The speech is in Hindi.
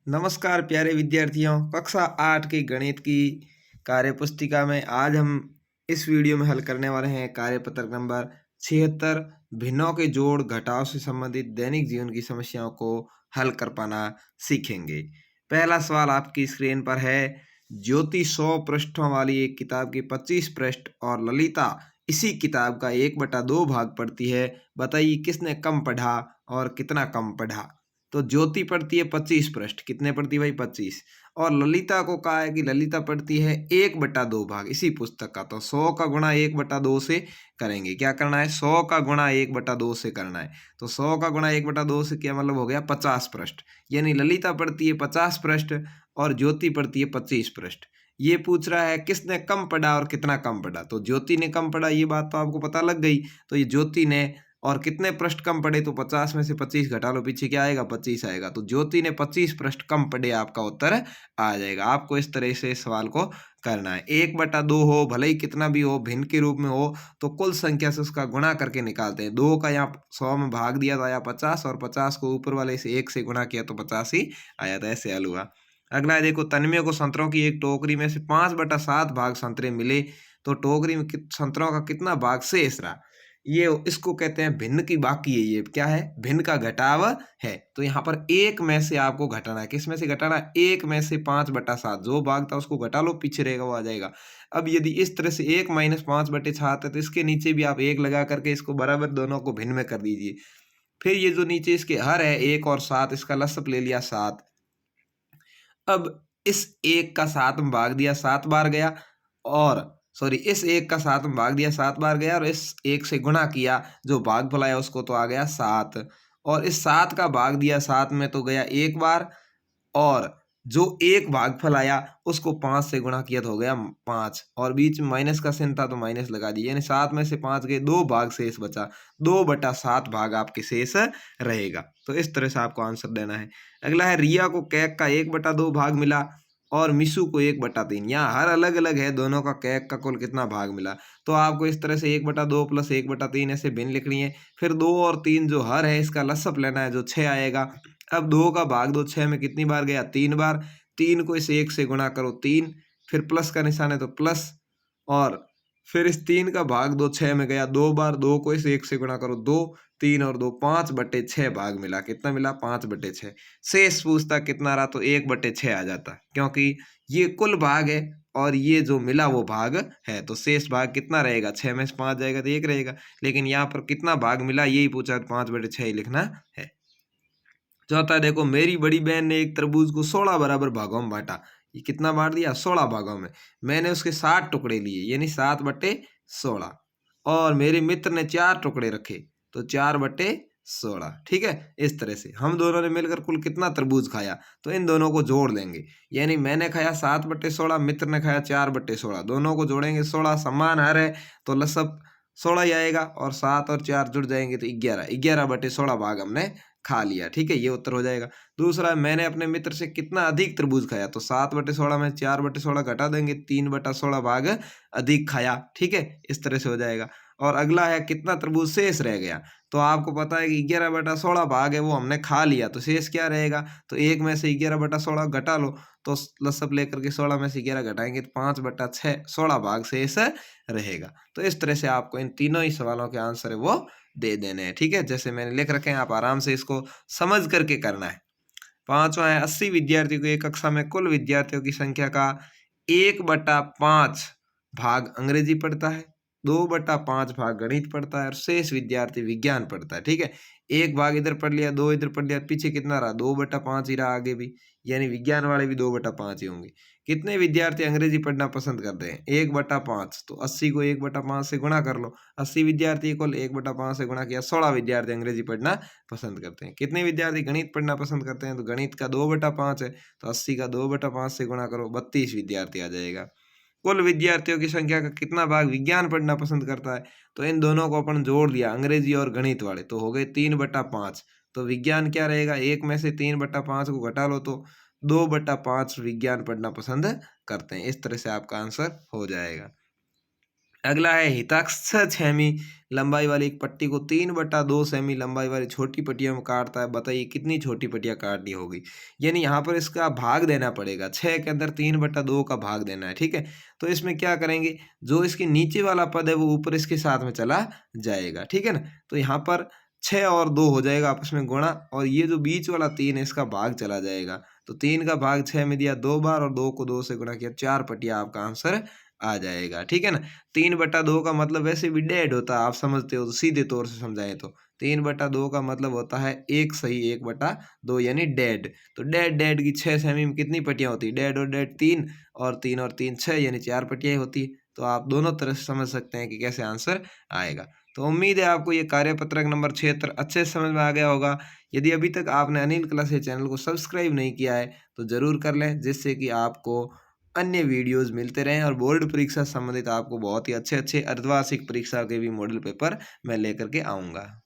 नमस्कार प्यारे विद्यार्थियों। कक्षा 8 की गणित की कार्य पुस्तिका में आज हम इस वीडियो में हल करने वाले हैं कार्यपत्र नंबर 76। भिन्नों के जोड़ घटाव से संबंधित दैनिक जीवन की समस्याओं को हल कर पाना सीखेंगे। पहला सवाल आपकी स्क्रीन पर है। ज्योति 100 पृष्ठों वाली एक किताब के 25 पृष्ठ और ललिता इसी किताब का 1/2 भाग पढ़ती है। बताइए किसने कम पढ़ा और कितना कम पढ़ा। तो ज्योति पढ़ती है 25 पृष्ठ, कितने पढ़ती है भाई 25। और ललिता को कहा है कि ललिता पढ़ती है 1/2 भाग इसी पुस्तक का। तो 100 का गुणा 1/2 से करेंगे। क्या करना है, 100 का गुणा 1/2 से करना है। तो 100 का गुणा 1/2 से क्या मतलब हो गया 50 पृष्ठ। यानी ललिता पढ़ती है 50 पृष्ठ और ज्योति पढ़ती है 25 पृष्ठ। ये पूछ रहा है किसने कम पढ़ा और कितना कम पढ़ा। तो ज्योति ने कम पढ़ा, ये बात तो आपको पता लग गई। तो ये ज्योति ने, और कितने पृष्ठ कम पढ़े, तो 50 में से 25 घटा लो, पीछे क्या आएगा 25 आएगा। तो ज्योति ने 25 पृष्ठ कम पढ़े, आपका उत्तर आ जाएगा। आपको इस तरह से सवाल को करना है। 1/2 हो, भले ही कितना भी हो, भिन्न के रूप में हो, तो कुल संख्या से उसका गुणा करके निकालते हैं। 2 का यहाँ 100 में भाग दिया तो आया 50, और 50 को ऊपर वाले से 1 से गुणा किया तो 50 ही आया था। ऐसे हल हुआ। अगला है, देखो तन्मय को संतरों की एक टोकरी में से 5/7 भाग संतरे मिले, तो टोकरी में संतरों का कितना भाग शेष रहा। ये इसको कहते हैं भिन्न की बाकी है। ये क्या है, भिन्न का घटाव है। तो यहाँ पर 1 में से आपको घटाना है। किस में से घटाना है, 1 में से 5/7 जो भाग था उसको घटा लो, पीछे रहेगा वो आ जाएगा। अब यदि इस तरह से 1 - 5/7 है तो इसके नीचे भी आप 1 लगा करके इसको बराबर दोनों को भिन्न में कर दीजिए। फिर ये जो नीचे इसके हर है 1 और 7, इसका लसप ले लिया 7। अब इस 1 का 7 में भाग दिया 7 बार गया, और सॉरी इस 1 का 7 में भाग दिया 7 बार गया, और इस 1 से गुणा किया, जो भागफल आया उसको तो आ गया 7। और इस 7 का भाग दिया 7 में तो गया 1 बार, और जो 1 भागफल आया उसको 5 से गुणा किया तो हो गया 5, और बीच में माइनस का चिन्ह था तो माइनस लगा दिया। यानी 7 में से 5 गए, 2 भाग शेष बचा। 2/7 भाग आपके शेष रहेगा। तो इस तरह से आपको आंसर देना है। अगला है, रिया को कैक का 1/2 भाग मिला और मिशु को 1/3। यहाँ हर अलग अलग है, दोनों का कैक का कुल कितना भाग मिला। तो आपको इस तरह से 1/2 + 1/3 ऐसे भिन्न लिखनी है। फिर 2 और 3 जो हर है इसका लसप लेना है, जो 6 आएगा। अब 2 का भाग 2 6 में कितनी बार गया, 3 बार। 3 को इस 1 से गुणा करो 3, फिर प्लस का निशान है तो प्लस, और फिर इस 3 का भाग 2 6 में गया 2 बार। 2 को इस 1 से गुणा करो 2, 3 और 2 5/6 भाग मिला। कितना मिला 5/6। शेष पूछता कितना रहा, तो 1/6 आ जाता, क्योंकि ये कुल भाग है और ये जो मिला वो भाग है। तो शेष भाग कितना रहेगा, 6 में से 5 जाएगा तो 1 रहेगा। लेकिन यहाँ पर कितना भाग मिला यही पूछा, 5/6 ही लिखना है। चौथा देखो, मेरी बड़ी बहन ने एक तरबूज को 16 बराबर भागों में बांटा। ये कितना बांट दिया, 16 भागों में। मैंने उसके 7 टुकड़े लिए, यानी 7/16। और मेरे मित्र ने 4 टुकड़े रखे, तो 4/16। ठीक है, इस तरह से हम दोनों ने मिलकर कुल कितना तरबूज खाया, तो इन दोनों को जोड़ लेंगे। यानी मैंने खाया 7/16, मित्र ने खाया 4/16। दोनों को जोड़ेंगे, 16 समान हर है तो लसब 16 ही आएगा, और 7 और 4 जुड़ जाएंगे तो 11। 11/16 भाग हमने खा लिया। ठीक है, ये उत्तर हो जाएगा। दूसरा, मैंने अपने मित्र से कितना अधिक तरबूज खाया, तो 7/16 में 4/16 घटा देंगे, 3/16 भाग अधिक खाया। ठीक है, इस तरह से हो जाएगा। और अगला है, कितना तरबूज शेष रह गया, तो आपको पता है कि 11/16 भाग है वो हमने खा लिया, तो शेष क्या रहेगा, तो 1 में से 11/16 घटा लो, तो लसब लेकर के 16 में से 11 घटाएंगे तो 5/6 16 भाग शेष रहेगा। तो इस तरह से आपको इन तीनों ही सवालों के आंसर है वो दे देने हैं। ठीक है, जैसे मैंने लिख रखे हैं, आप आराम से इसको समझ करके करना है। पांचवा है, 80 विद्यार्थियों को एक कक्षा में कुल विद्यार्थियों की संख्या का 1/5 भाग अंग्रेजी पढ़ता है, 2/5 भाग गणित पढ़ता है, और शेष विद्यार्थी विज्ञान पढ़ता है। ठीक है, 1 भाग इधर पढ़ लिया, 2 इधर पढ़ लिया, पीछे कितना रहा 2/5 ही रहा आगे भी। यानी विज्ञान वाले भी 2/5 ही होंगे। कितने विद्यार्थी अंग्रेजी पढ़ना पसंद करते हैं, 1/5। तो 80 को 1/5 से गुणा कर लो। 80 विद्यार्थी कुल 1/5 से गुणा किया, 16 विद्यार्थी अंग्रेजी पढ़ना पसंद करते हैं। कितने विद्यार्थी गणित पढ़ना पसंद करते हैं, तो गणित का 2/5 है, तो 80 का 2/5 से गुणा करो, 32 विद्यार्थी आ जाएगा। कुल विद्यार्थियों की संख्या का कितना भाग विज्ञान पढ़ना पसंद करता है, तो इन दोनों को अपन जोड़ दिया, अंग्रेजी और गणित वाले, तो हो गए 3/5। तो विज्ञान क्या रहेगा, 1 में से 3/5 को घटा लो तो 2/5 विज्ञान पढ़ना पसंद करते हैं। इस तरह से आपका आंसर हो जाएगा। अगला है हिताक्षर 6 लंबाई वाली एक पट्टी को 3/2 सेमी लंबाई वाली छोटी पट्टियों में काटता है। बताइए कितनी छोटी पट्टियाँ काटनी होगी। यानी यहाँ पर इसका भाग देना पड़ेगा, 6 के अंदर 3/2 का भाग देना है, ठीक है। तो इसमें क्या करेंगे, जो इसके नीचे वाला पद है वो ऊपर इसके साथ में चला जाएगा, ठीक है ना। तो यहाँ पर 6 और 2 हो जाएगा आपस में गुणा, और ये जो बीच वाला 3 है इसका भाग चला जाएगा। तो 3 का भाग 6 में दिया 2 बार, और 2 को 2 से गुणा किया, 4 पट्टियाँ आपका आंसर आ जाएगा, ठीक है ना। 3/2 का मतलब वैसे भी डेड होता है, आप समझते हो, तो सीधे तौर से समझाएं तो 3/2 का मतलब होता है 1 सही 1/2 यानी डेड। तो डेड डेड की 6 सेमी में कितनी पट्टियाँ होती है, डेड और डेड 3, और 3 और 3 6, यानी 4 पट्टियाँ होती है। तो आप दोनों तरह से समझ सकते हैं कि कैसे आंसर आएगा। तो उम्मीद है आपको ये कार्यपत्रक नंबर 76 अच्छे से समझ में आ गया होगा। यदि अभी तक आपने अनिल क्लासेस चैनल को सब्सक्राइब नहीं किया है तो ज़रूर कर लें, जिससे कि आपको अन्य वीडियोस मिलते रहें, और बोर्ड परीक्षा से संबंधित आपको बहुत ही अच्छे अच्छे अर्धवार्षिक परीक्षा के भी मॉडल पेपर मैं लेकर के आऊँगा।